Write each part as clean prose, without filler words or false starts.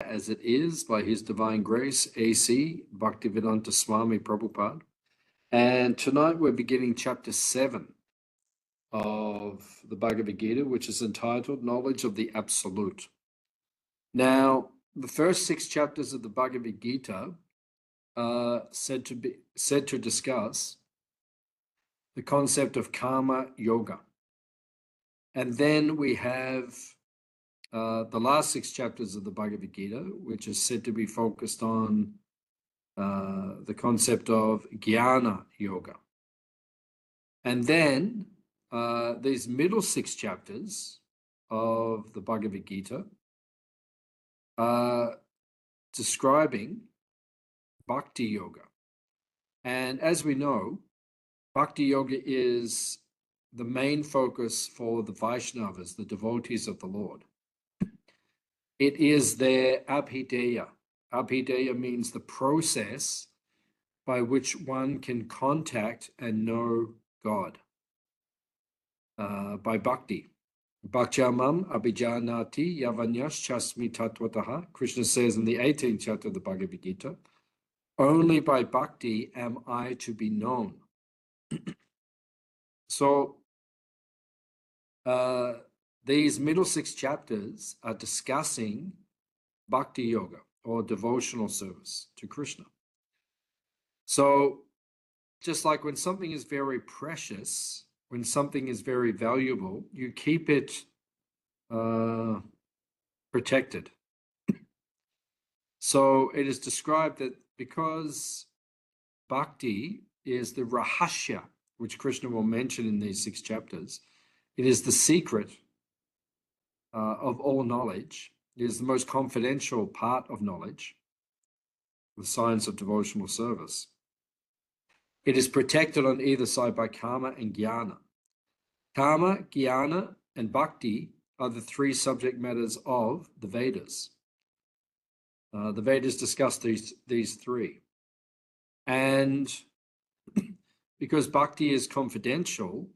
as it is by His Divine Grace, A.C.Bhaktivedanta Swami Prabhupada. And tonight we're beginning chapter 7 of the Bhagavad Gita, which is entitled Knowledge of the Absolute. Now, the first 6 chapters of the Bhagavad Gita are said to discuss the concept of karma yoga. And then we have the last 6 chapters of the Bhagavad Gita, which is said to be focused on the concept of jnana yoga. And then these middle 6 chapters of the Bhagavad Gita are describing bhakti yoga. And as we know, bhakti yoga is the main focus for the Vaishnavas, the devotees of the Lord. It is their abhideya. Abhideya means the process by which one can contact and know God by bhakti. Bhaktyamam abhijanati yavanyas chasmi tatvataha. Krishna says in the 18th chapter of the Bhagavad Gita, only by bhakti am I to be known. So these middle 6 chapters are discussing bhakti yoga or devotional service to Krishna. So just like when something is very precious, when something is very valuable, you keep it protected. So it is described that because bhakti is the rahasya, which Krishna will mention in these 6 chapters, it is the secret of all knowledge. It is the most confidential part of knowledge, the science of devotional service. It is protected on either side by karma and jnana. Karma, jnana, and bhakti are the 3 subject matters of the Vedas. The Vedas discuss these 3. And because bhakti is confidential,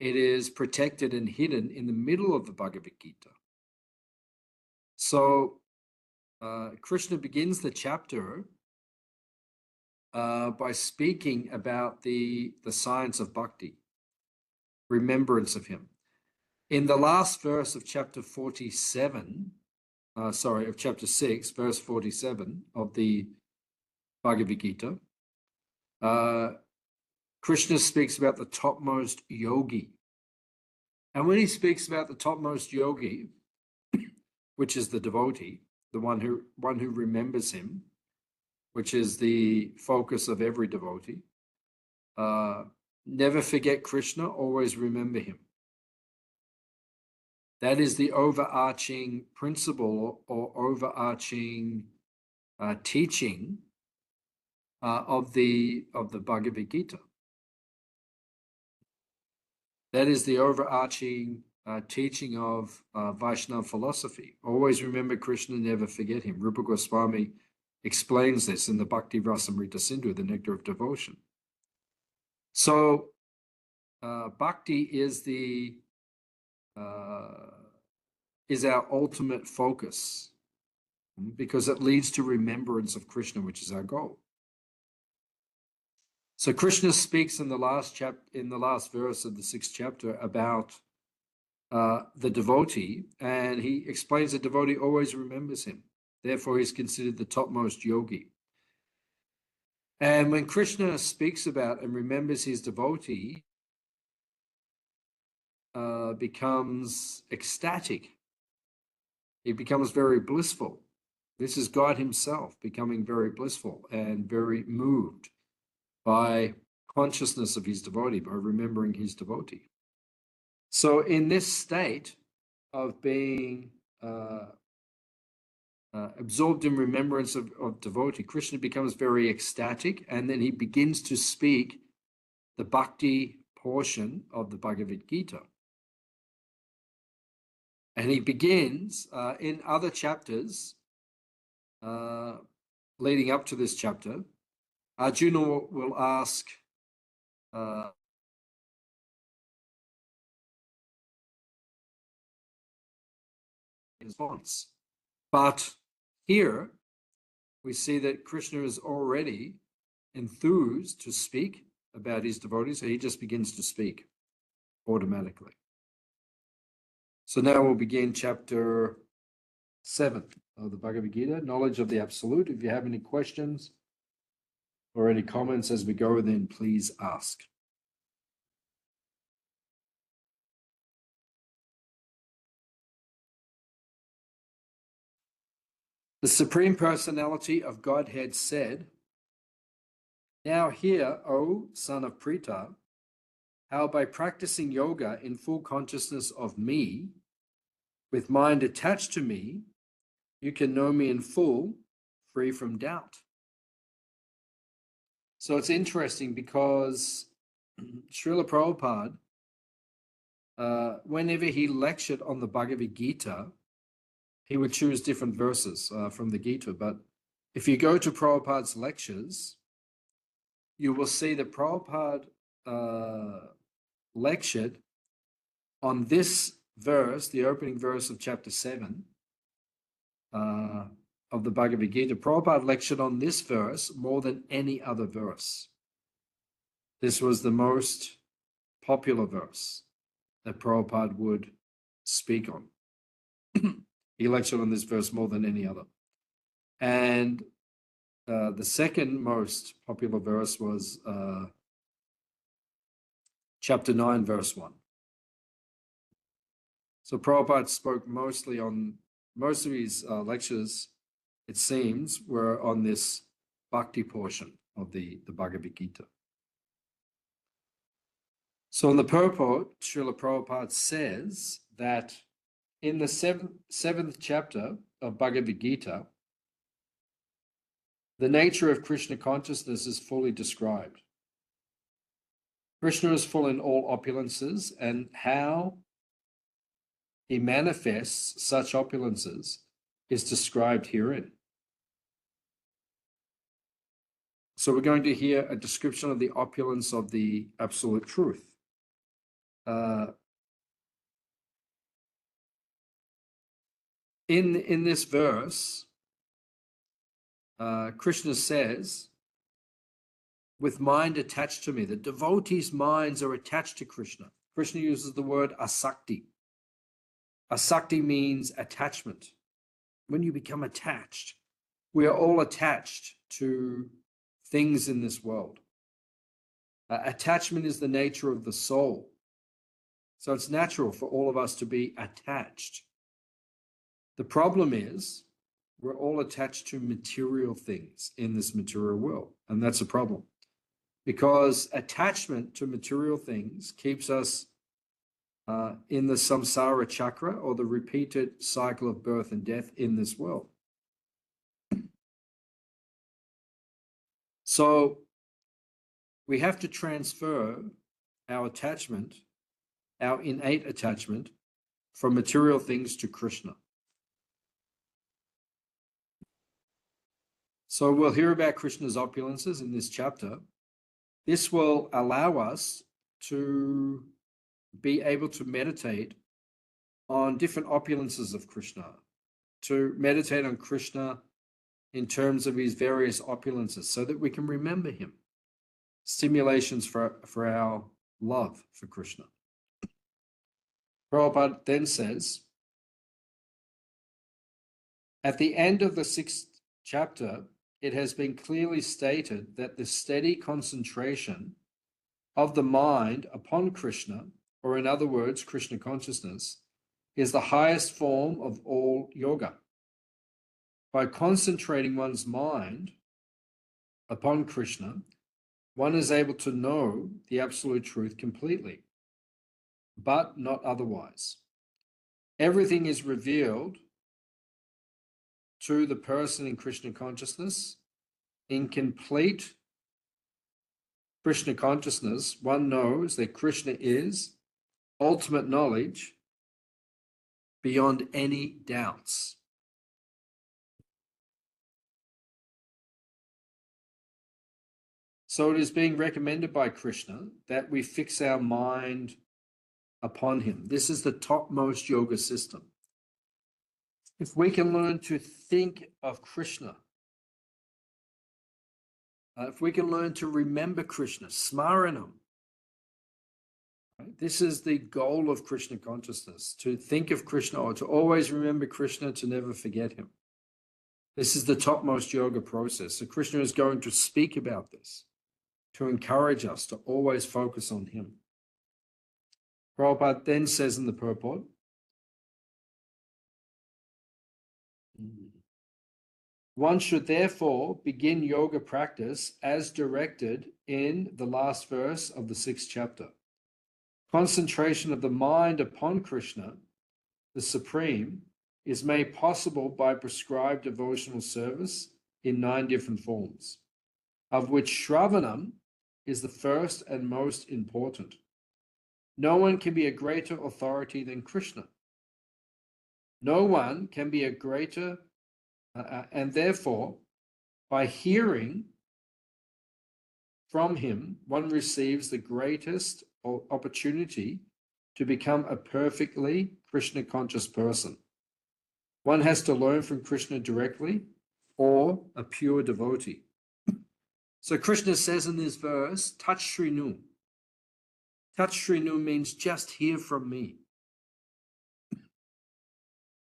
it is protected and hidden in the middle of the Bhagavad Gita. So Krishna begins the chapter by speaking about the science of bhakti, remembrance of him. In the last verse of chapter 47, of chapter 6, verse 47 of the Bhagavad Gita, Krishna speaks about the topmost yogi. And when he speaks about the topmost yogi, which is the devotee, the one who remembers him, which is the focus of every devotee, never forget Krishna, always remember him. That is the overarching principle or overarching teaching of the Bhagavad Gita. That is the overarching teaching of Vaishnava philosophy. Always remember Krishna, never forget him. Rupa Goswami explains this in the Bhakti Rasamrita Sindhu, the Nectar of Devotion. So bhakti is our ultimate focus because it leads to remembrance of Krishna, which is our goal. So Krishna speaks in the last verse of the 6th chapter about the devotee, and he explains the devotee always remembers him. Therefore, he's considered the topmost yogi. And when Krishna speaks about and remembers his devotee, becomes ecstatic. He becomes very blissful. This is God himself becoming very blissful and very moved by consciousness of his devotee, by remembering his devotee. So in this state of being absorbed in remembrance of devotee, Krishna becomes very ecstatic, and then he begins to speak the bhakti portion of the Bhagavad Gita. And he begins in other chapters leading up to this chapter. Arjuna will ask response. But Here, we see that Krishna is already enthused to speak about his devotees, so he just begins to speak automatically. So now we'll begin chapter 7 of the Bhagavad Gita, Knowledge of the Absolute. If you have any questions or any comments as we go, then please ask. The Supreme Personality of Godhead said, "Now hear, O son of Pritha, how by practicing yoga in full consciousness of me, with mind attached to me, you can know me in full, free from doubt." So it's interesting because Srila Prabhupada, whenever he lectured on the Bhagavad Gita, he would choose different verses from the Gita. But if you go to Prabhupada's lectures, you will see that Prabhupada lectured on this verse, the opening verse of chapter 7 of the Bhagavad Gita. Prabhupada lectured on this verse more than any other verse. This was the most popular verse that Prabhupada would speak on. He lectured on this verse more than any other. And the second most popular verse was chapter 9, verse 1. So Prabhupada spoke mostly on, most of his lectures, it seems, were on this bhakti portion of the Bhagavad Gita. So in the purport, Srila Prabhupada says that in the seventh chapter of Bhagavad Gita, the nature of Krishna consciousness is fully described. Krishna is full in all opulences, and how he manifests such opulences is described herein. So we're going to hear a description of the opulence of the Absolute Truth. In this verse, Krishna says, with mind attached to me, the devotees' minds are attached to Krishna. Krishna uses the word asakti. Asakti means attachment. When you become attached, we are all attached to things in this world. Attachment is the nature of the soul. So it's natural for all of us to be attached. The problem is we're all attached to material things in this material world, and that's a problem. Because attachment to material things keeps us in the samsara chakra, or the repeated cycle of birth and death in this world. So we have to transfer our attachment, our innate attachment, from material things to Krishna. So we'll hear about Krishna's opulences in this chapter. This will allow us to be able to meditate on different opulences of Krishna, to meditate on Krishna in terms of his various opulences, so that we can remember him. Stimulations for our love for Krishna. Prabhupada then says, at the end of the 6th chapter, it has been clearly stated that the steady concentration of the mind upon Krishna, or in other words, Krishna consciousness, is the highest form of all yoga. By concentrating one's mind upon Krishna, one is able to know the absolute truth completely, but not otherwise. Everything is revealed to the person in Krishna consciousness. In complete Krishna consciousness, one knows that Krishna is ultimate knowledge beyond any doubts. So it is being recommended by Krishna that we fix our mind upon him. This is the topmost yoga system. If we can learn to think of Krishna, if we can learn to remember Krishna, smaranam, right? This is the goal of Krishna consciousness, to think of Krishna or to always remember Krishna, to never forget him. This is the topmost yoga process. So Krishna is going to speak about this, to encourage us to always focus on him. Prabhupada then says in the purport, one should therefore begin yoga practice as directed in the last verse of the 6th chapter. Concentration of the mind upon Krishna, the Supreme, is made possible by prescribed devotional service in 9 different forms, of which Shravanam is the first and most important. No one can be a greater authority than Krishna. No one can be a greater, and therefore, by hearing from him, one receives the greatest opportunity to become a perfectly Krishna conscious person. One has to learn from Krishna directly or a pure devotee. So Krishna says in this verse, Tat Shrinu. Tat Shrinu means just hear from me.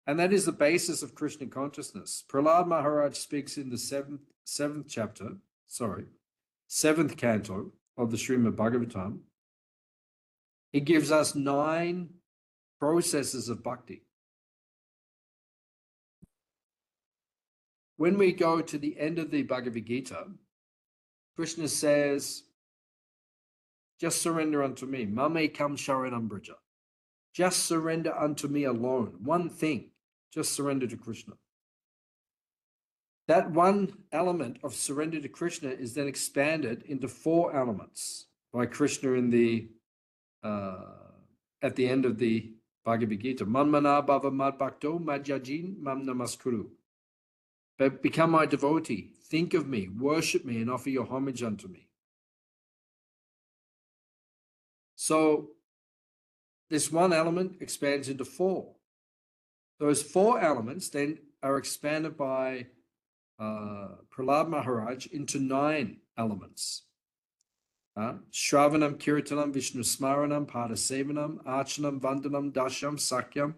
And that is the basis of Krishna consciousness. Prahlad Maharaj speaks in the seventh canto of the Srimad Bhagavatam. He gives us 9 processes of bhakti. When we go to the end of the Bhagavad Gita, Krishna says, just surrender unto me. Mame kam sharanam braja. Just surrender unto me alone. One thing. Just surrender to Krishna. That one element of surrender to Krishna is then expanded into 4 elements by Krishna in the at the end of the Bhagavad Gita. Manmana bhava mad bhakto madhyajin mam namaskuru. But become my devotee. Think of me, worship me, and offer your homage unto me. So this one element expands into 4. Those 4 elements then are expanded by Prahlad Maharaj into 9 elements. Shravanam, Kirtanam, Vishnu Smaranam, Padasevanam, Archanam, Vandanam, Dasham, Sakyam,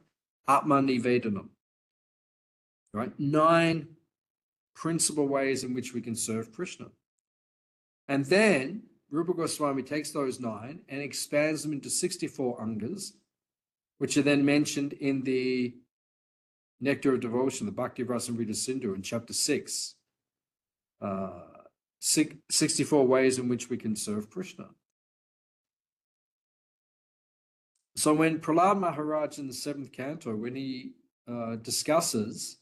Atman Nivedanam. Right? 9 principal ways in which we can serve Krishna. And then Rupa Goswami takes those 9 and expands them into 64 angas, which are then mentioned in the Nectar of Devotion, the Bhakti Rasamrita Sindhu in chapter 6. 64 ways in which we can serve Krishna. So when Prahlad Maharaj in the 7th canto, when he discusses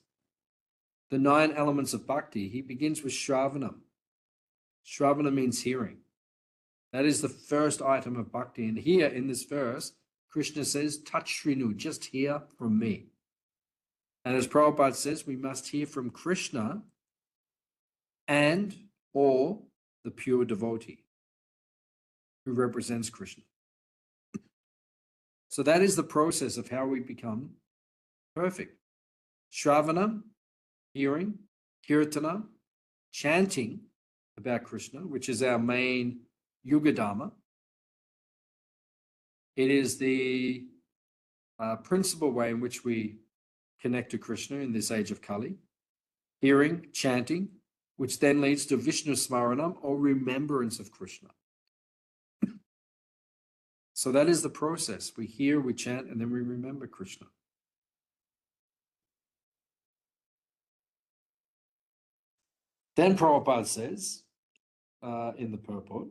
the 9 elements of bhakti, he begins with Shravanam. Shravana means hearing. That is the first item of bhakti. And here in this verse, Krishna says, Tat Shrinu, just hear from me. And as Prabhupada says, we must hear from Krishna and or the pure devotee who represents Krishna. So that is the process of how we become perfect. Shravana, hearing, kirtana, chanting about Krishna, which is our main Yuga Dharma. It is the principal way in which we connect to Krishna in this age of Kali. Hearing, chanting, which then leads to Vishnu Smaranam, or remembrance of Krishna. So that is the process. We hear, we chant, and then we remember Krishna. Then Prabhupada says in the purport,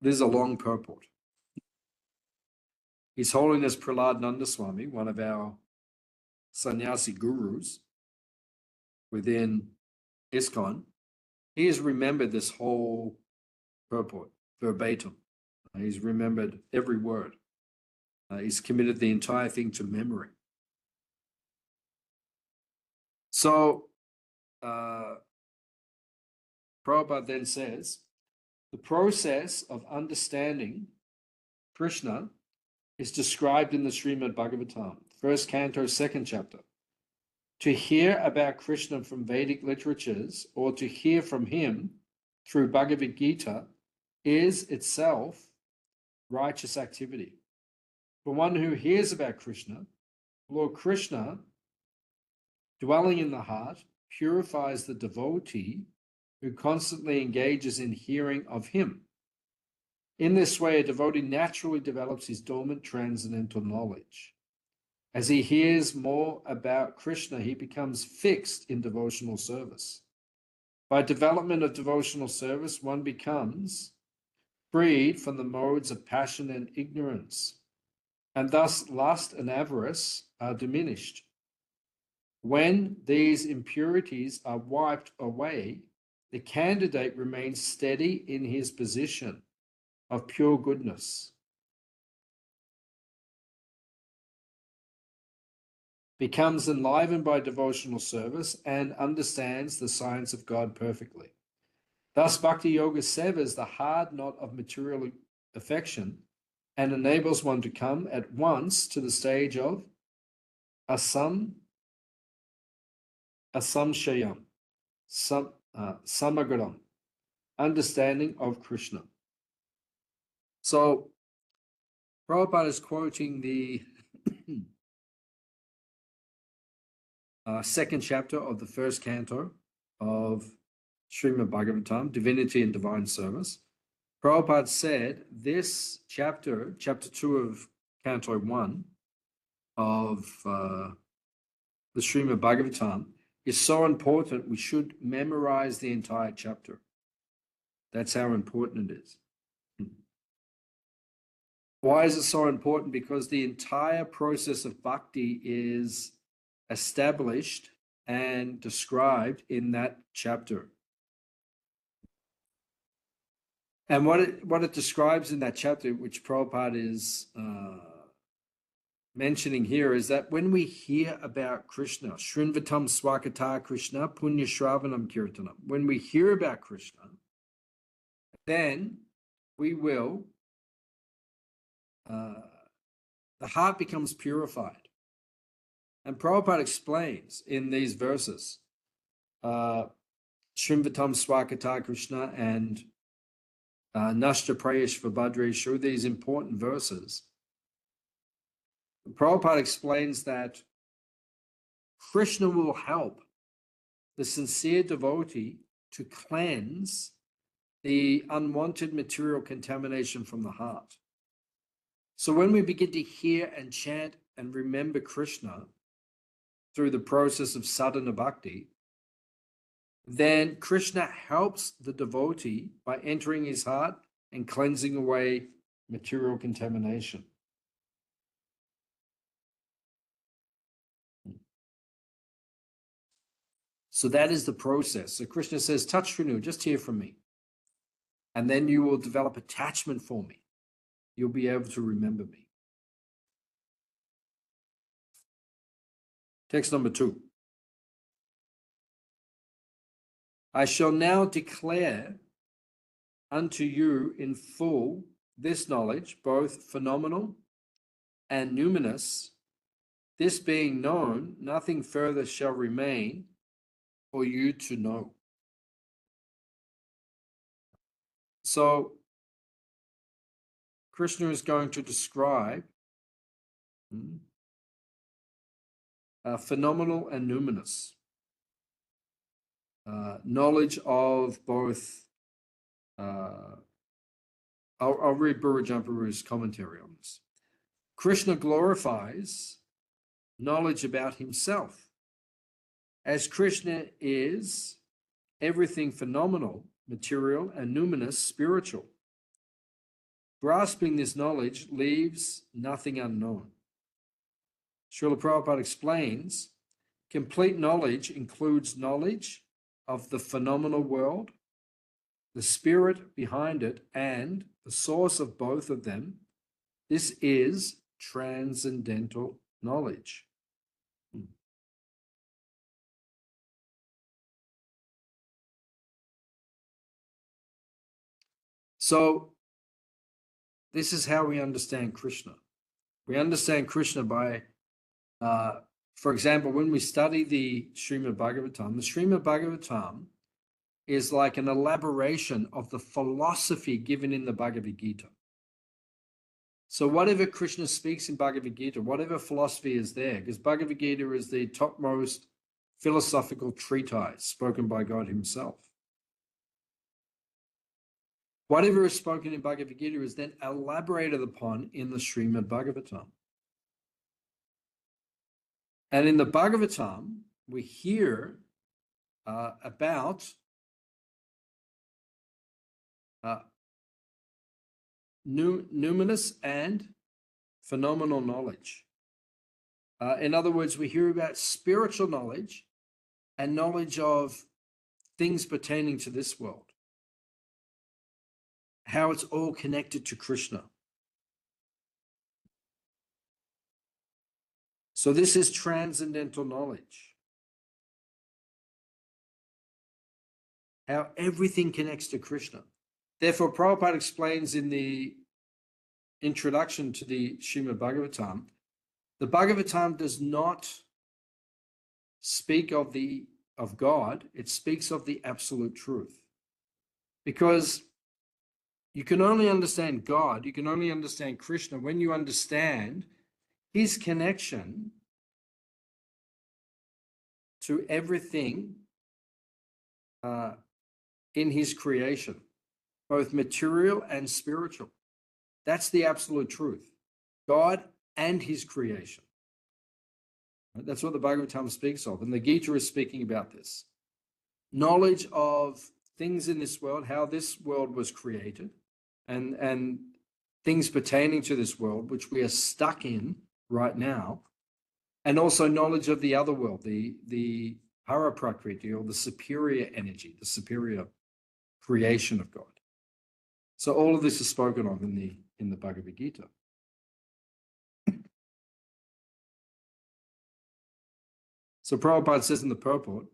this is a long purport. His Holiness Prahlad Nanda Swami, one of our sannyasi gurus within ISKCON, he has remembered this whole purport verbatim. He's remembered every word. He's committed the entire thing to memory. So Prabhupada then says, the process of understanding Krishna is described in the Srimad Bhagavatam, 1st canto, 2nd chapter. To hear about Krishna from Vedic literatures or to hear from him through Bhagavad Gita is itself righteous activity. For one who hears about Krishna, Lord Krishna, dwelling in the heart, purifies the devotee who constantly engages in hearing of him. In this way, a devotee naturally develops his dormant transcendental knowledge. As he hears more about Krishna, he becomes fixed in devotional service. By development of devotional service, one becomes freed from the modes of passion and ignorance, and thus lust and avarice are diminished. When these impurities are wiped away, the candidate remains steady in his position of pure goodness, becomes enlivened by devotional service, and understands the science of God perfectly. Thus, Bhakti Yoga severs the hard knot of material affection and enables one to come at once to the stage of asamshayam, samagaram, understanding of Krishna. So, Prabhupada is quoting the second chapter of the first canto of Srimad Bhagavatam, Divinity and Divine Service. Prabhupada said this chapter, chapter 2 of Canto 1 of the Srimad Bhagavatam, is so important we should memorize the entire chapter. That's how important it is. Why is it so important? Because the entire process of bhakti is established and described in that chapter. And what it describes in that chapter, which Prabhupada is mentioning here, is that when we hear about Krishna, Shrinvatam Swakata Krishna, Punya Shravanam Kirtanam, when we hear about Krishna, then we will, the heart becomes purified. And Prabhupada explains in these verses, Shrinvatam Swakata Krishna and Nashta Prayesh Vabhadreshu, these important verses. Prabhupada explains that Krishna will help the sincere devotee to cleanse the unwanted material contamination from the heart. So when we begin to hear and chant and remember Krishna through the process of sadhana bhakti, then Krishna helps the devotee by entering his heart and cleansing away material contamination. So that is the process. So Krishna says, touch Shrinu, just hear from me. And then you will develop attachment for me. You'll be able to remember me. Text number 2. I shall now declare unto you in full this knowledge, both phenomenal and numinous. This being known, nothing further shall remain for you to know. So Krishna is going to describe phenomenal and numinous knowledge of both. I'll read Burajampuru's commentary on this. Krishna glorifies knowledge about himself. As Krishna is everything phenomenal, material, and numinous, spiritual. Grasping this knowledge leaves nothing unknown. Srila Prabhupada explains, complete knowledge includes knowledge of the phenomenal world, the spirit behind it, and the source of both of them. This is transcendental knowledge. So this is how we understand Krishna. We understand Krishna by For example, when we study the Srimad Bhagavatam is like an elaboration of the philosophy given in the Bhagavad Gita. So whatever Krishna speaks in Bhagavad Gita, whatever philosophy is there, because Bhagavad Gita is the topmost philosophical treatise spoken by God Himself. Whatever is spoken in Bhagavad Gita is then elaborated upon in the Srimad Bhagavatam. And in the Bhagavatam, we hear about numinous and phenomenal knowledge. In other words, we hear about spiritual knowledge and knowledge of things pertaining to this world, how it's all connected to Krishna. So this is transcendental knowledge. How everything connects to Krishna. Therefore, Prabhupada explains in the introduction to the Srimad Bhagavatam, the Bhagavatam does not speak of God, it speaks of the absolute truth. Because you can only understand God, you can only understand Krishna when you understand His connection to everything in His creation, both material and spiritual. That's the absolute truth. God and His creation. That's what the Bhagavatam speaks of. And the Gita is speaking about this. Knowledge of things in this world, how this world was created, and things pertaining to this world, which we are stuck in right now. And also knowledge of the other world, the Paraprakriti, or the superior energy, the superior creation of God. So all of this is spoken of in the Bhagavad Gita. So Prabhupada says in the purport,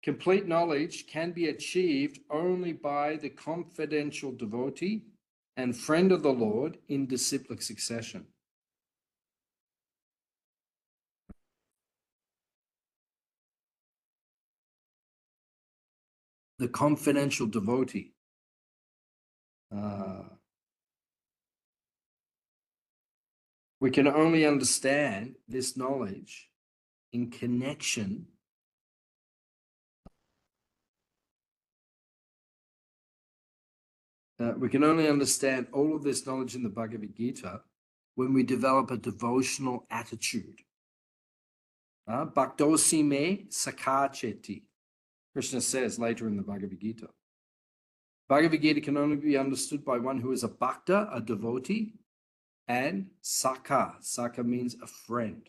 complete knowledge can be achieved only by the confidential devotee and friend of the Lord in disciplic succession. The confidential devotee. We can only understand this knowledge in connection we can only understand all of this knowledge in the Bhagavad Gita when we develop a devotional attitude. Bhaktosi me sakacheti, Krishna says later in the Bhagavad Gita. Bhagavad Gita can only be understood by one who is a bhakta, a devotee, and sakha. Sakha means a friend.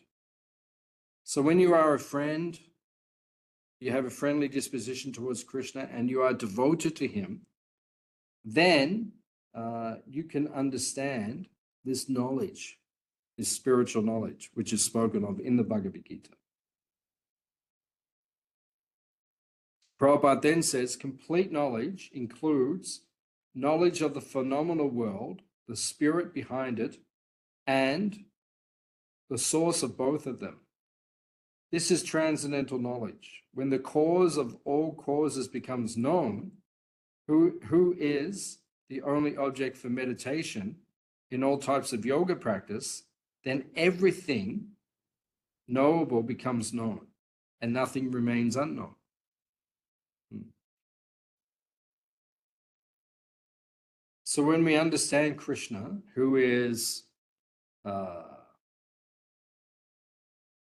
So when you are a friend, you have a friendly disposition towards Krishna, and you are devoted to Him, then you can understand this knowledge, this spiritual knowledge, which is spoken of in the Bhagavad Gita. Prabhupada then says, complete knowledge includes knowledge of the phenomenal world, the spirit behind it, and the source of both of them. This is transcendental knowledge. When the cause of all causes becomes known, who is the only object for meditation in all types of yoga practice, then everything knowable becomes known and nothing remains unknown. So when we understand Krishna, who is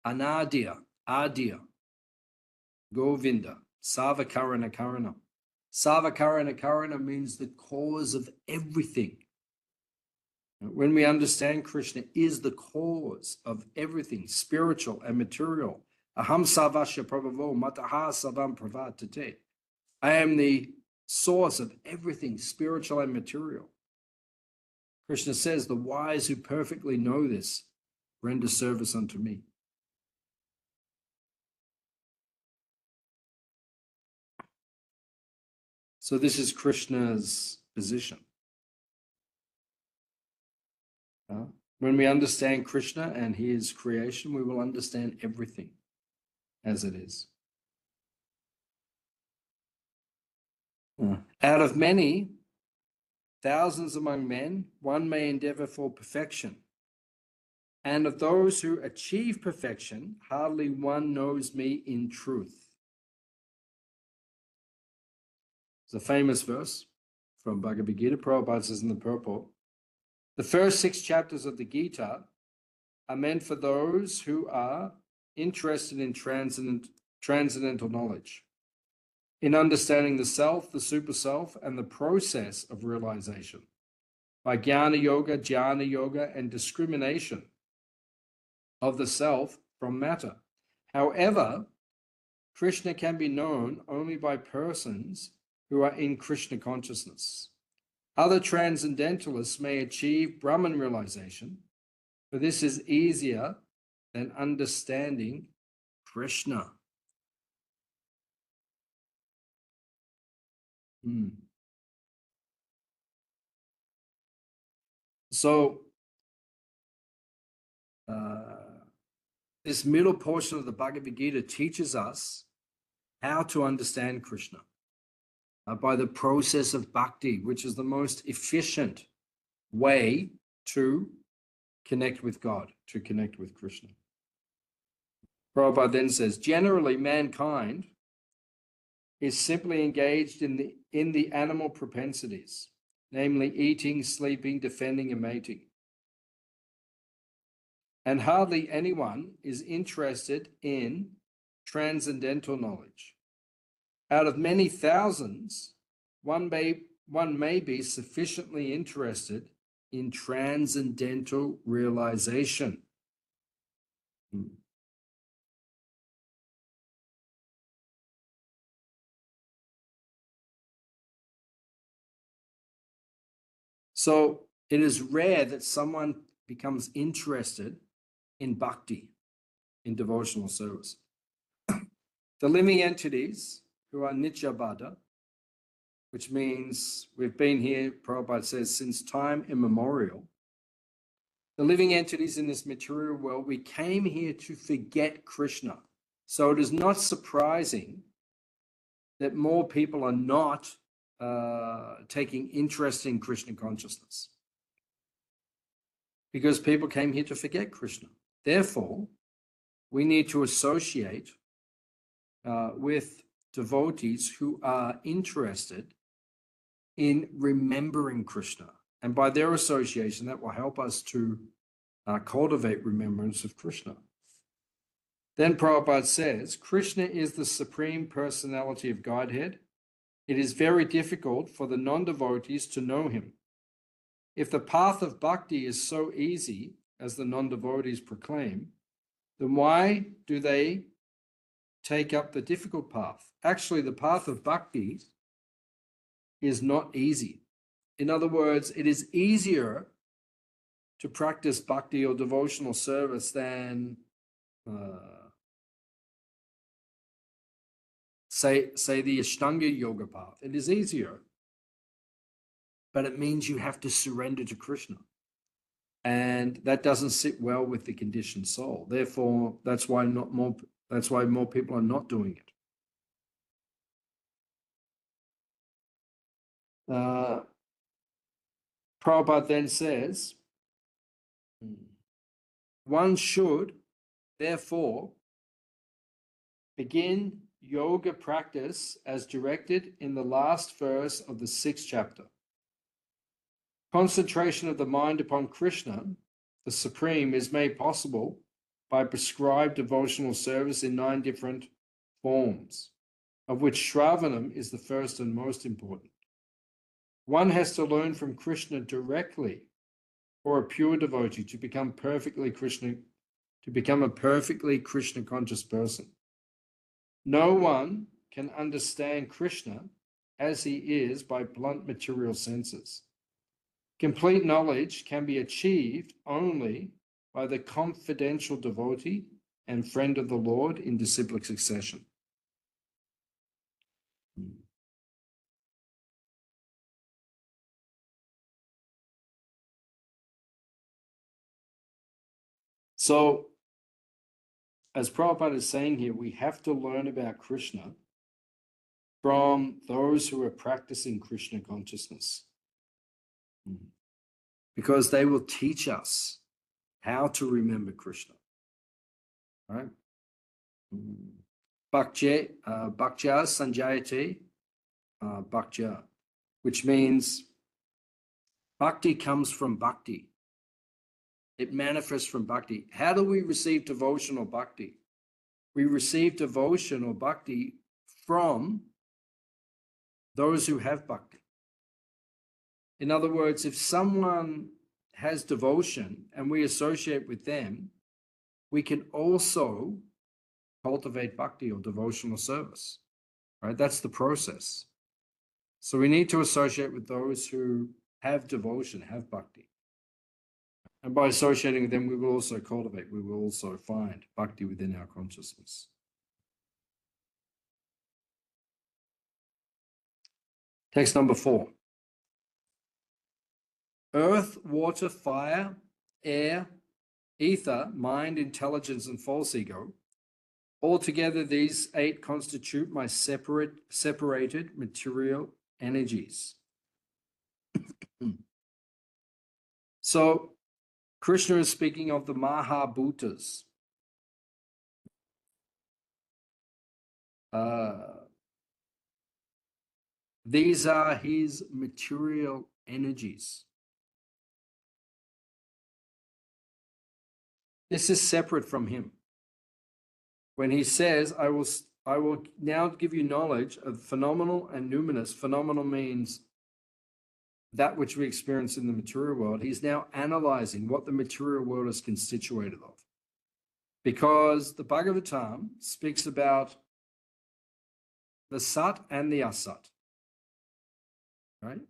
Anadya, Adya, Govinda, Savakarana Karana. Savakarana Karana means the cause of everything. When we understand Krishna is the cause of everything, spiritual and material. Aham savasya prabhavo mataha savam pravartate. I am the source of everything, spiritual and material. Krishna says, the wise who perfectly know this render service unto me. So this is Krishna's position. When we understand Krishna and his creation, we will understand everything as it is. Out of many thousands among men, one may endeavor for perfection. And of those who achieve perfection, hardly one knows me in truth. It's a famous verse from Bhagavad Gita. Prabhupada says in the purport, the first 6 chapters of the Gita are meant for those who are interested in transcendental knowledge, in understanding the self, the super self, and the process of realization by jnana yoga, and discrimination of the self from matter. However, Krishna can be known only by persons who are in Krishna consciousness. Other transcendentalists may achieve Brahman realization, but this is easier than understanding Krishna. So, this middle portion of the Bhagavad Gita teaches us how to understand Krishna by the process of bhakti, which is the most efficient way to connect with God, to connect with Krishna. Prabhupada then says, generally mankind is simply engaged in the animal propensities, namely eating, sleeping, defending, and mating. And hardly anyone is interested in transcendental knowledge. Out of many thousands, one may be sufficiently interested in transcendental realization. So it is rare that someone becomes interested in bhakti, in devotional service. The living entities who are nityabada, which means we've been here, Prabhupada says, since time immemorial. The living entities in this material world, we came here to forget Krishna. So it is not surprising that more people are not taking interest in Krishna consciousness, because people came here to forget Krishna. Therefore, we need to associate with devotees who are interested in remembering Krishna. And by their association, that will help us to cultivate remembrance of Krishna. Then Prabhupada says, Krishna is the Supreme Personality of Godhead. It is very difficult for the non-devotees to know him. If the path of bhakti is so easy, as the non-devotees proclaim, then why do they take up the difficult path? Actually, the path of bhakti is not easy. In other words, it is easier to practice bhakti or devotional service than say the Ashtanga yoga path. It is easier, but it means you have to surrender to Krishna. And that doesn't sit well with the conditioned soul. Therefore, that's why more people are not doing it. Prabhupada then says, one should, therefore, begin yoga practice as directed in the last verse of the 6th chapter. Concentration of the mind upon Krishna, the Supreme, is made possible by prescribed devotional service in 9 different forms, of which Shravanam is the first and most important. One has to learn from Krishna directly for a pure devotee to become a perfectly Krishna conscious person. No one can understand Krishna as he is by blunt material senses. Complete knowledge can be achieved only by the confidential devotee and friend of the Lord in disciplic succession. So, as Prabhupada is saying here, we have to learn about Krishna from those who are practicing Krishna consciousness. Because they will teach us how to remember Krishna. Right? Bhaktya sanjayate bhaktya, which means bhakti comes from bhakti. It manifests from bhakti. How do we receive devotion or bhakti? We receive devotion or bhakti from those who have bhakti. In other words, if someone has devotion and we associate with them, we can also cultivate bhakti or devotional service, right? That's the process. So we need to associate with those who have devotion, have bhakti. And by associating with them, we will also cultivate, we will also find bhakti within our consciousness. Text number 4. Earth, water, fire, air, ether, mind, intelligence, and false ego. Altogether, these 8 constitute my separated material energies. So, Krishna is speaking of the Mahabhutas. These are his material energies. This is separate from him. When he says, I will now give you knowledge of phenomenal and numinous. Phenomenal means that which we experience in the material world. He's now analyzing what the material world is constituted of. Because the Bhagavatam speaks about the Sat and the Asat, right?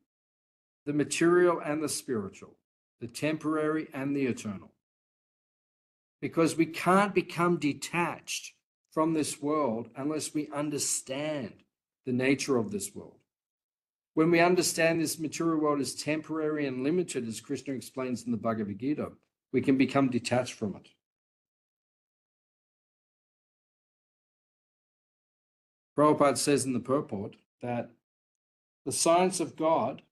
The material and the spiritual, the temporary and the eternal. Because we can't become detached from this world unless we understand the nature of this world. When we understand this material world is temporary and limited, as Krishna explains in the Bhagavad Gita, we can become detached from it. Prabhupada says in the purport that the science of God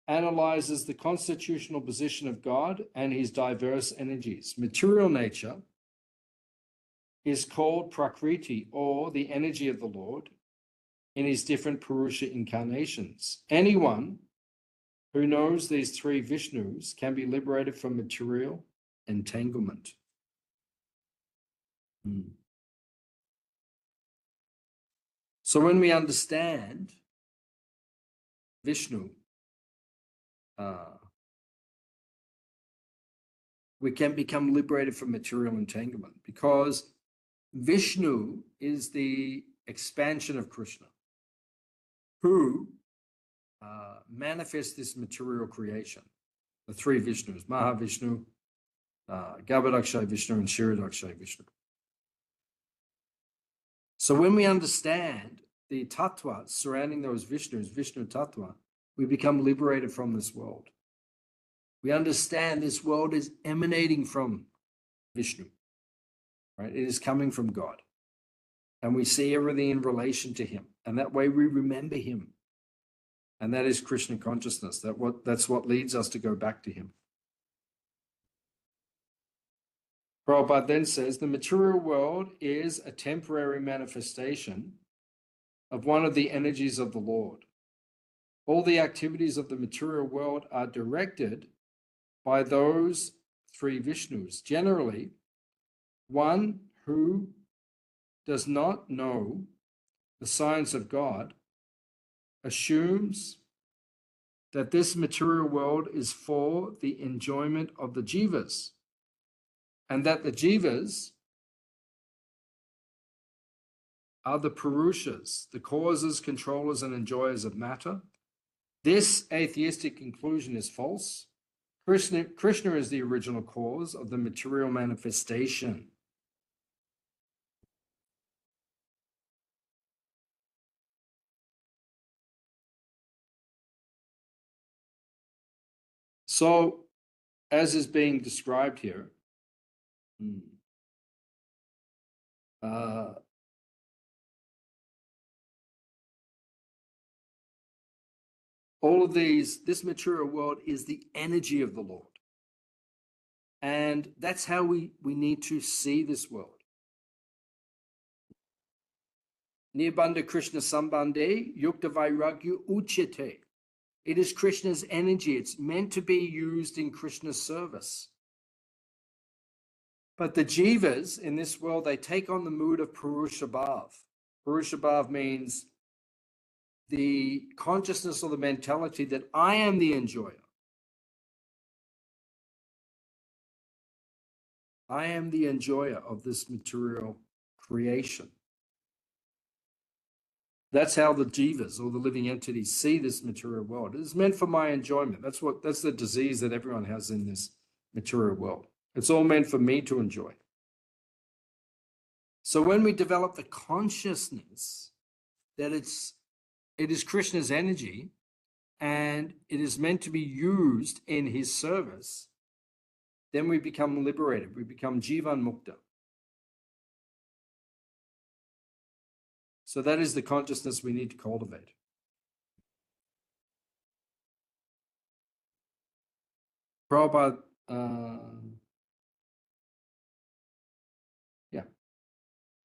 analyzes the constitutional position of God and his diverse energies. Material nature is called Prakriti, or the energy of the Lord, in his different Purusha incarnations. Anyone who knows these 3 Vishnus can be liberated from material entanglement. So when we understand Vishnu, we can become liberated from material entanglement, because Vishnu is the expansion of Krishna, who manifests this material creation. The 3 Vishnus, Mahavishnu, Garbhodakshay Vishnu, and Kshirodakshay Vishnu. So when we understand the tattva surrounding those Vishnus, Vishnu tattva, we become liberated from this world. We understand this world is emanating from Vishnu, right? It is coming from God. And we see everything in relation to him. And that way we remember him. And that is Krishna consciousness. That's what leads us to go back to him. Prabhupada then says, the material world is a temporary manifestation of one of the energies of the Lord. All the activities of the material world are directed by those 3 Vishnus. Generally, one who does not know the science of God assumes that this material world is for the enjoyment of the jivas, and that the jivas are the purushas, the causes, controllers, and enjoyers of matter. This atheistic conclusion is false. Krishna is the original cause of the material manifestation. So, as is being described here, All of this material world is the energy of the Lord. And that's how we need to see this world. Nirbandha Krishna Sambandhe Yukta Vairagya Uchyate. It is Krishna's energy. It's meant to be used in Krishna's service. But the jivas in this world, they take on the mood of Purusha Bhav. Purusha Bhav means the consciousness or the mentality that I am the enjoyer. I am the enjoyer of this material creation. That's how the jivas or the living entities see this material world. It is meant for my enjoyment. That's the disease that everyone has in this material world. It's all meant for me to enjoy. So when we develop the consciousness that it is Krishna's energy and it is meant to be used in his service, then we become liberated. We become Jivan Mukta. So that is the consciousness we need to cultivate. Prabhupada,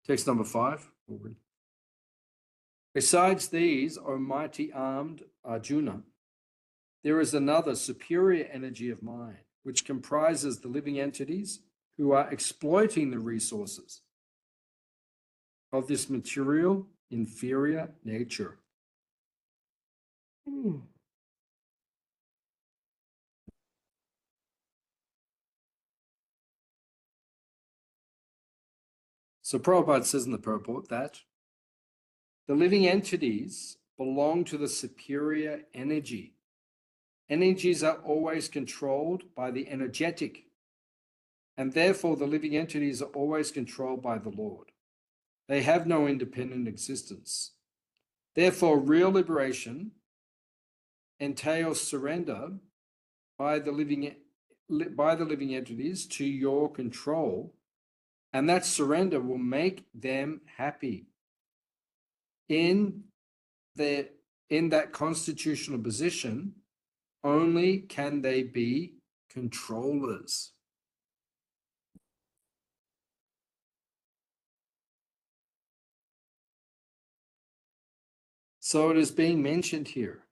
text number 5. Besides these, O mighty armed Arjuna, there is another superior energy of mind, which comprises the living entities who are exploiting the resources of this material inferior nature. So Prabhupada says in the purport that the living entities belong to the superior energy. Energies are always controlled by the energetic, and therefore the living entities are always controlled by the Lord. They have no independent existence. Therefore, real liberation entails surrender by the living entities to your control, and that surrender will make them happy. In that constitutional position, only can they be controllers. So it is being mentioned here,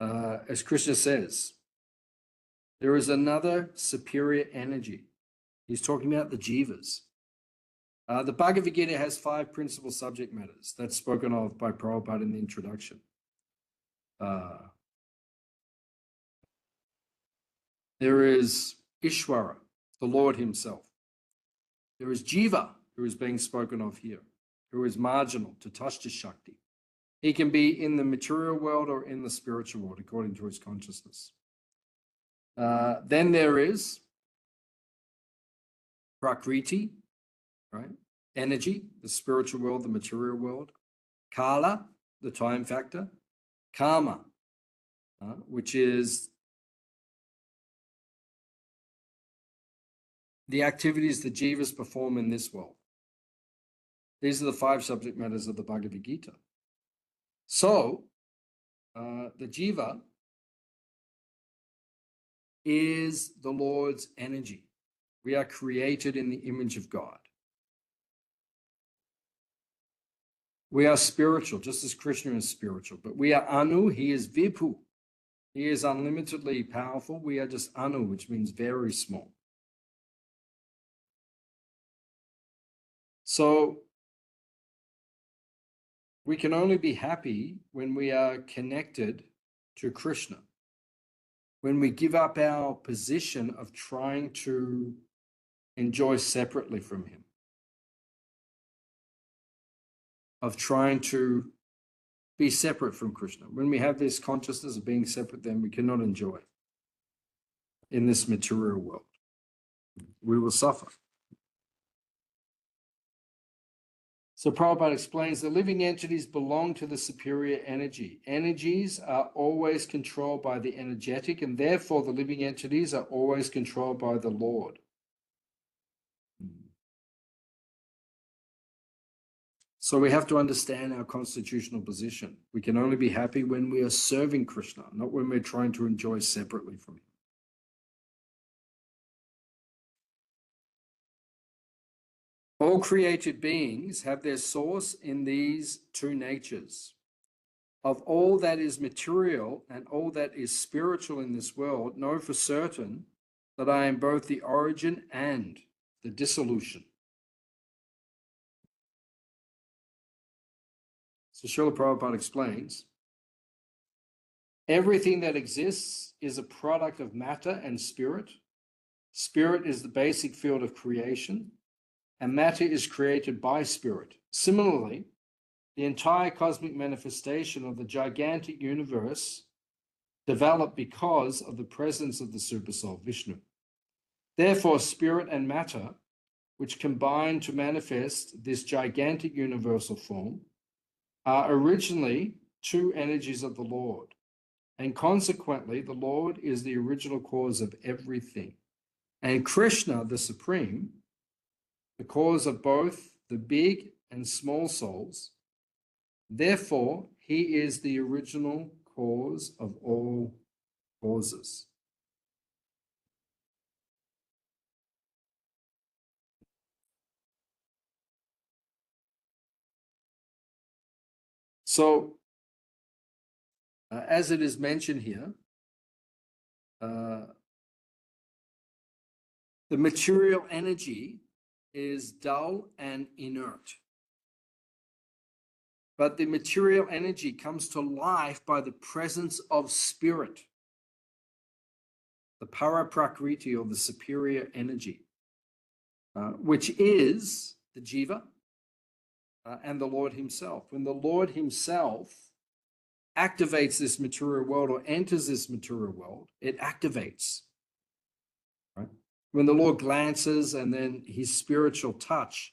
as Krishna says, there is another superior energy. He's talking about the jivas. The Bhagavad Gita has 5 principal subject matters. That's spoken of by Prabhupada in the introduction. There is Ishvara, the Lord himself. There is Jiva, who is being spoken of here, who is marginal to Tashta Shakti. He can be in the material world or in the spiritual world, according to his consciousness. Then there is Prakriti, right? Energy, the spiritual world, the material world. Kala, the time factor. Karma, which is the activities the jivas perform in this world. These are the 5 subject matters of the Bhagavad Gita. So, the jiva is the Lord's energy. We are created in the image of God. We are spiritual, just as Krishna is spiritual. But we are Anu, he is Vibhu. He is unlimitedly powerful. We are just Anu, which means very small. So we can only be happy when we are connected to Krishna. When we give up our position of trying to enjoy separately from him, of trying to be separate from Krishna. When we have this consciousness of being separate, then we cannot enjoy in this material world. We will suffer. So Prabhupada explains the living entities belong to the superior energy. Energies are always controlled by the energetic, and therefore the living entities are always controlled by the Lord. So we have to understand our constitutional position. We can only be happy when we are serving Krishna, not when we're trying to enjoy separately from him. All created beings have their source in these two natures. Of all that is material and all that is spiritual in this world, know for certain that I am both the origin and the dissolution. So Srila Prabhupada explains, everything that exists is a product of matter and spirit. Spirit is the basic field of creation, and matter is created by spirit. Similarly, the entire cosmic manifestation of the gigantic universe developed because of the presence of the Supersoul Vishnu. Therefore, spirit and matter, which combine to manifest this gigantic universal form, are originally two energies of the Lord, and consequently, the Lord is the original cause of everything. And Krishna, the Supreme, the cause of both the big and small souls, therefore, he is the original cause of all causes. So, as it is mentioned here, the material energy is dull and inert. But the material energy comes to life by the presence of spirit, the para-prakriti, or the superior energy, which is the jiva and the Lord himself. When the Lord himself activates this material world or enters this material world, it activates. Right? When the Lord glances and then his spiritual touch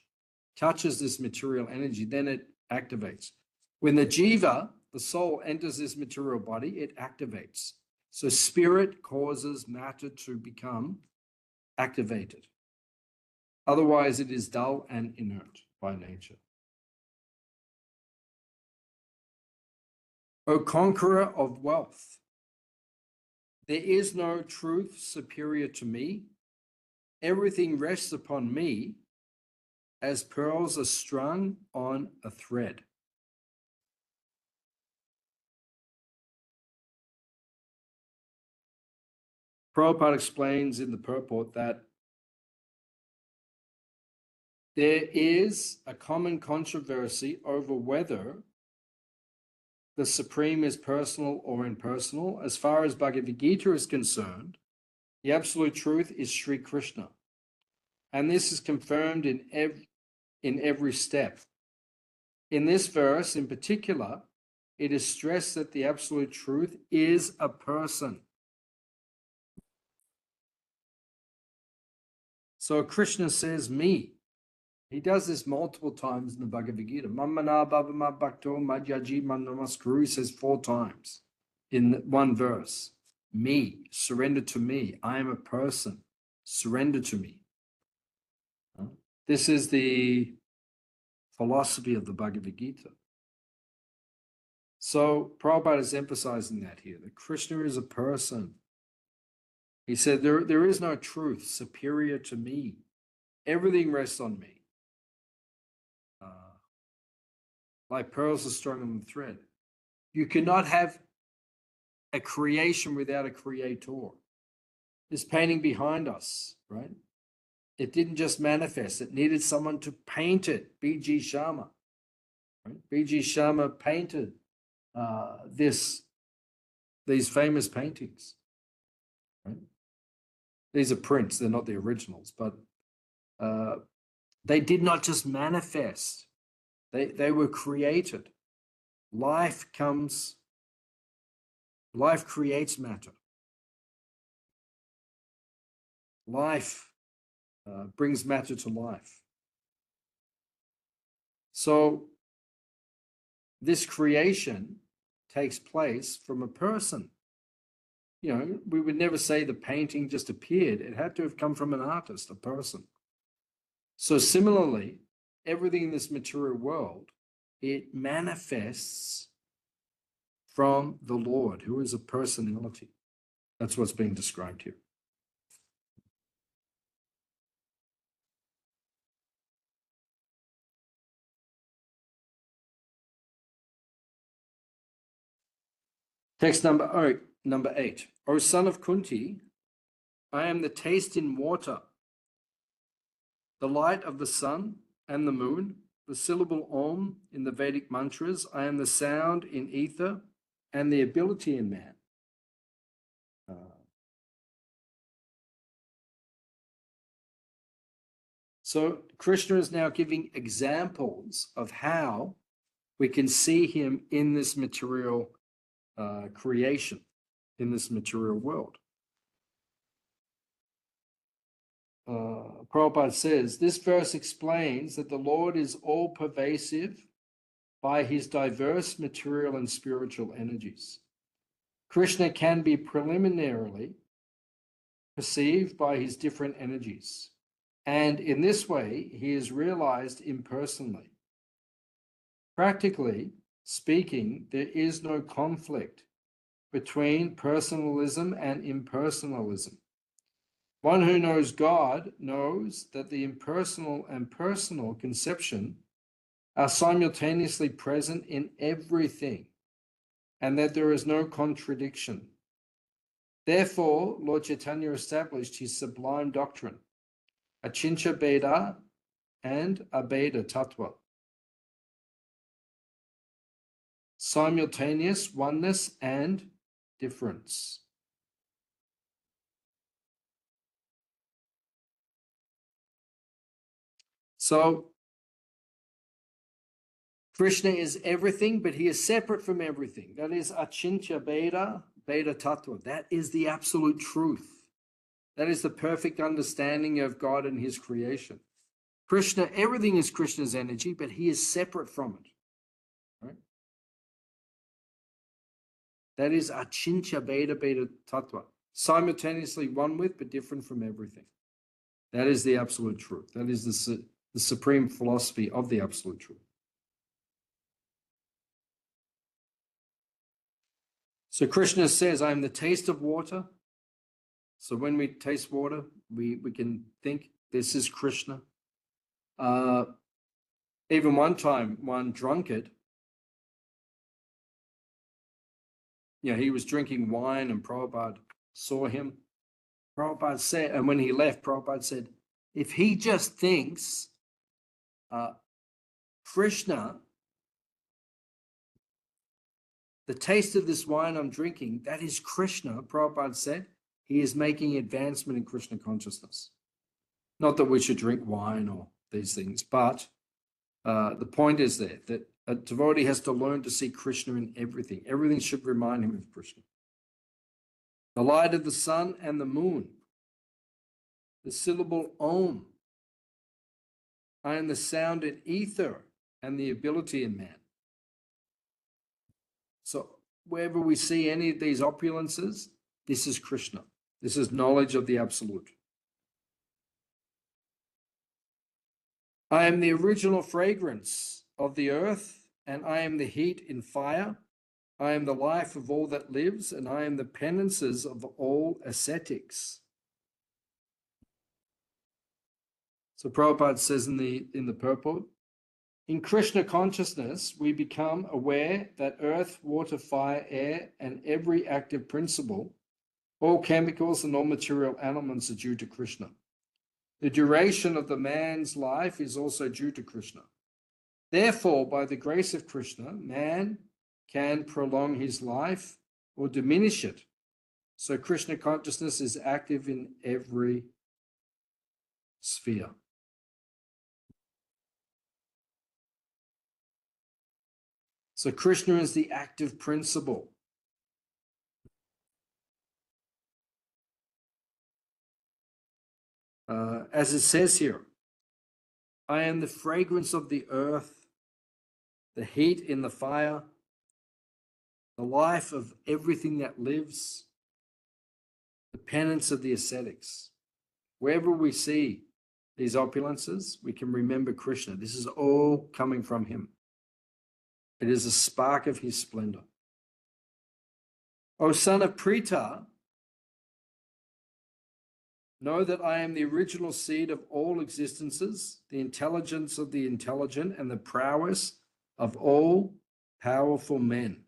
touches this material energy, then it activates. When the jiva, the soul, enters this material body, it activates. So spirit causes matter to become activated. Otherwise, it is dull and inert by nature. O conqueror of wealth, there is no truth superior to me. Everything rests upon me as pearls are strung on a thread. Prabhupada explains in the purport that there is a common controversy over whether the Supreme is personal or impersonal. As far as Bhagavad Gita is concerned, the absolute truth is Sri Krishna. And this is confirmed in every step. In this verse in particular, it is stressed that the absolute truth is a person. So Krishna says me. He does this multiple times in the Bhagavad Gita. Mamana Bhavama Bhakto Madhyaji Manamaskuru, he says 4 times in one verse. Me, surrender to me. I am a person. Surrender to me. This is the philosophy of the Bhagavad Gita. So Prabhupada is emphasizing that here, that Krishna is a person. He said, there is no truth superior to me. Everything rests on me. Like pearls are strung on the thread. You cannot have a creation without a creator. This painting behind us, right? It didn't just manifest. It needed someone to paint it. B.G. Sharma. Right? B.G. Sharma painted these famous paintings. Right? These are prints. They're not the originals, but they did not just manifest. They were created. Life creates matter. Life brings matter to life. So this creation takes place from a person. You know, we would never say the painting just appeared. It had to have come from an artist, a person. So similarly, everything in this material world, it manifests from the Lord, who is a personality. That's what's being described here. Text number 8. O son of Kunti, I am the taste in water, the light of the sun and the moon, the syllable Om in the Vedic mantras. I am the sound in ether and the ability in man. So Krishna is now giving examples of how we can see him in this material creation, in this material world. Prabhupada says, this verse explains that the Lord is all pervasive by his diverse material and spiritual energies. Krishna can be preliminarily perceived by his different energies, and in this way he is realized impersonally. Practically speaking, there is no conflict between personalism and impersonalism. One who knows God knows that the impersonal and personal conception are simultaneously present in everything, and that there is no contradiction. Therefore, Lord Chaitanya established his sublime doctrine, Achincha Beda and Abeda Tattva. Simultaneous oneness and difference. So, Krishna is everything, but he is separate from everything. That is Achincha Beda, Beda Tattva. That is the absolute truth. That is the perfect understanding of God and his creation. Krishna, everything is Krishna's energy, but he is separate from it. Right? That is Achincha Beda Beda Tattva. Simultaneously one with, but different from everything. That is the absolute truth. That is the supreme philosophy of the absolute truth. So Krishna says, I am the taste of water. So when we taste water, we can think this is Krishna. Even one time, one drunkard, he was drinking wine and Prabhupada saw him. Prabhupada said, and when he left, Prabhupada said, if he just thinks Krishna, the taste of this wine I'm drinking, that is Krishna, Prabhupada said, he is making advancement in Krishna consciousness. Not that we should drink wine or these things, but the point is there that a devotee has to learn to see Krishna in everything. Everything should remind him of Krishna. The light of the sun and the moon, the syllable Om. I am the sound in ether and the ability in man. So wherever we see any of these opulences, this is Krishna. This is knowledge of the absolute. I am the original fragrance of the earth, and I am the heat in fire. I am the life of all that lives, and I am the penances of all ascetics. So Prabhupada says in the purport, in Krishna consciousness, we become aware that earth, water, fire, air, and every active principle, all chemicals and all material elements are due to Krishna. The duration of the man's life is also due to Krishna. Therefore, by the grace of Krishna, man can prolong his life or diminish it. So Krishna consciousness is active in every sphere. So Krishna is the active principle. As it says here, I am the fragrance of the earth the heat in the fire, the life of everything that lives, the penance of the ascetics. Wherever we see these opulences, we can remember Krishna. This is all coming from him. It is a spark of his splendor. O son of Pritha, know that I am the original seed of all existences, the intelligence of the intelligent, and the prowess of all powerful men.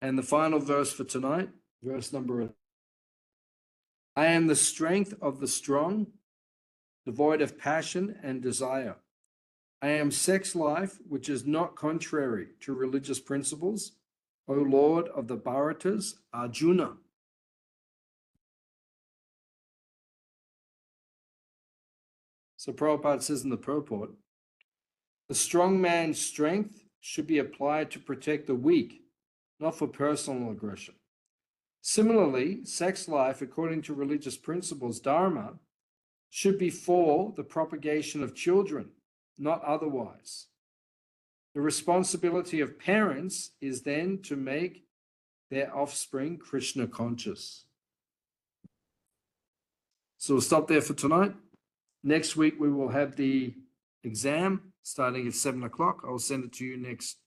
And the final verse for tonight, verse number 8. I am the strength of the strong, devoid of passion and desire. I am sex life, which is not contrary to religious principles, O Lord of the Bharatas, Arjuna. So Prabhupada says in the purport, the strong man's strength should be applied to protect the weak, not for personal aggression. Similarly, sex life, according to religious principles, dharma, should be for the propagation of children, not otherwise. The responsibility of parents is then to make their offspring Krishna conscious. So we'll stop there for tonight. Next week, we will have the exam starting at 7 o'clock. I'll send it to you next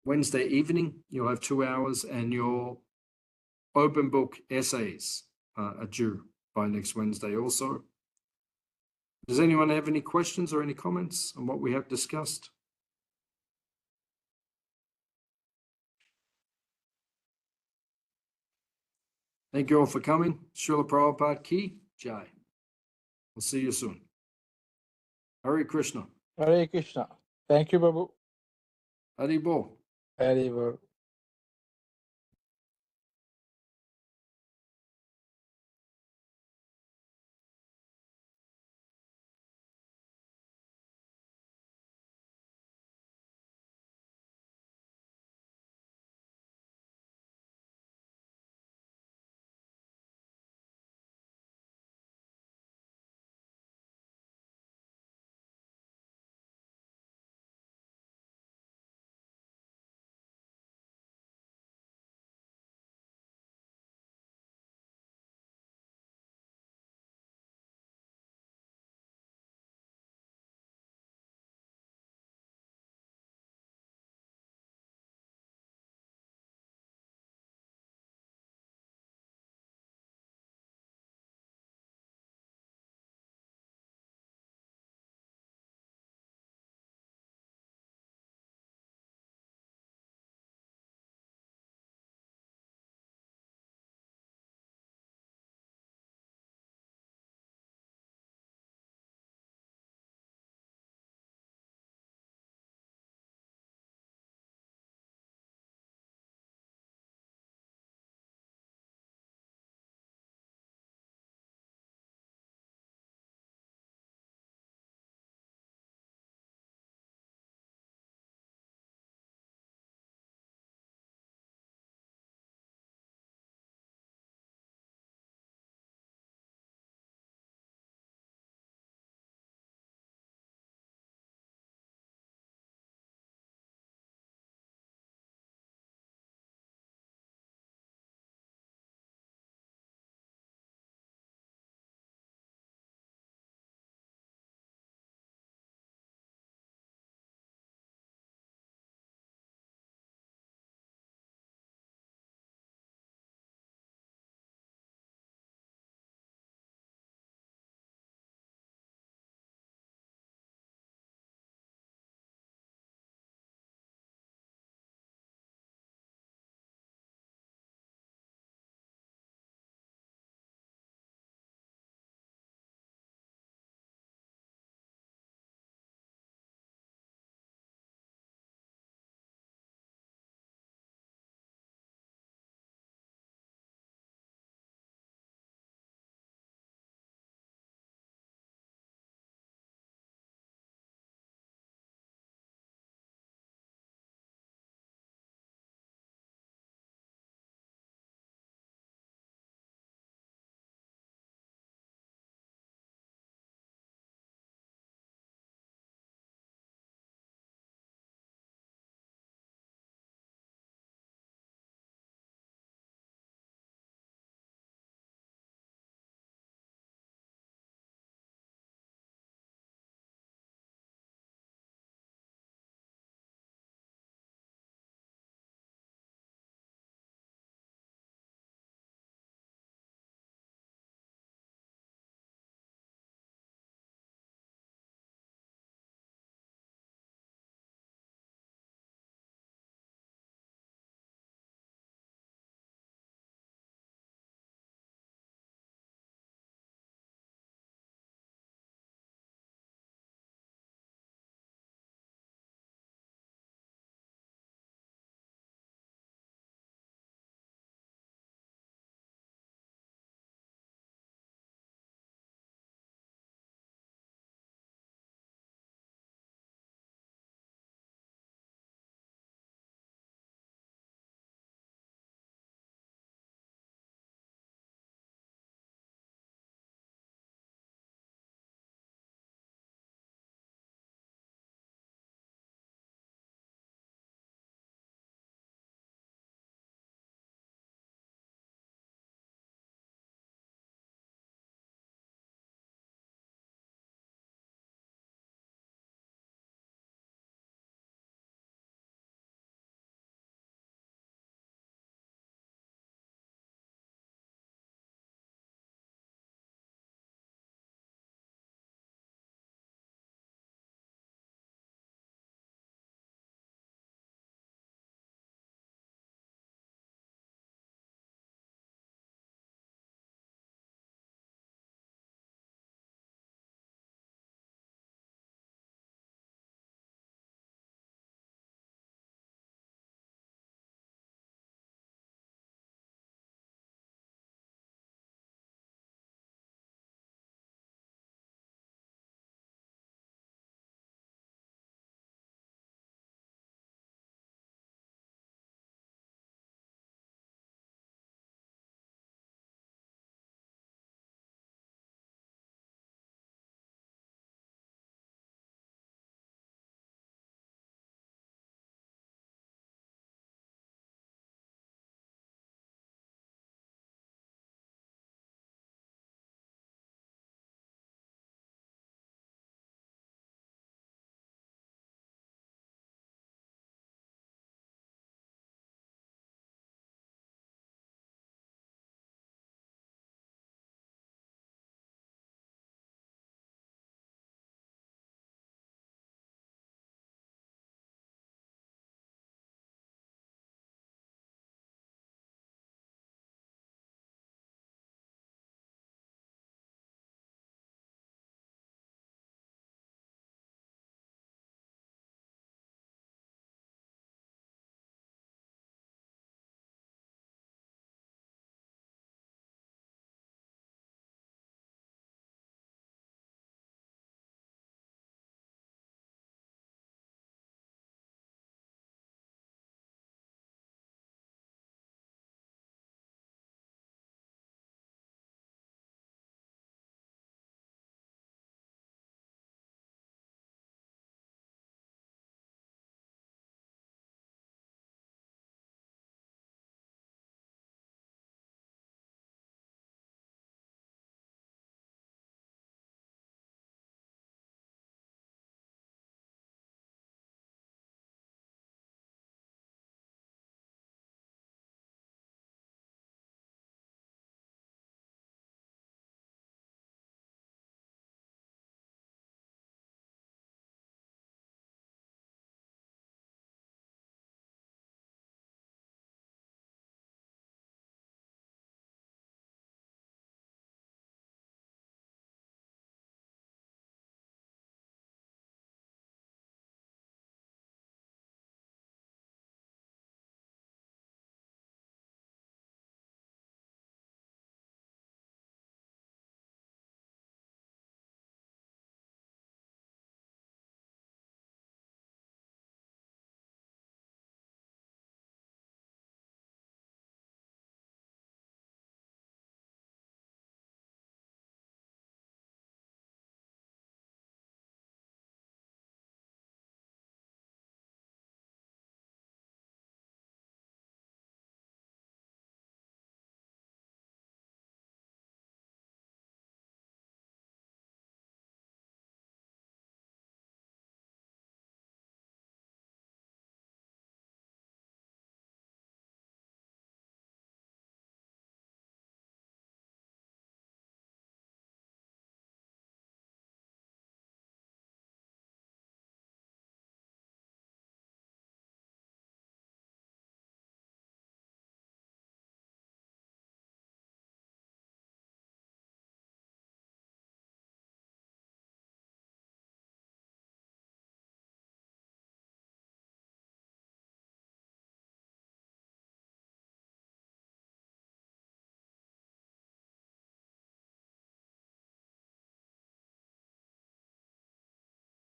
Wednesday evening. You'll have 2 hours, and your open book essays are due by next Wednesday also. Does anyone have any questions or any comments on what we have discussed? Thank you all for coming. Srila Prabhupada Ki Jai. We'll see you soon. Hare Krishna. Hare Krishna. Thank you, Prabhu. Hari Bol. Hare Bol.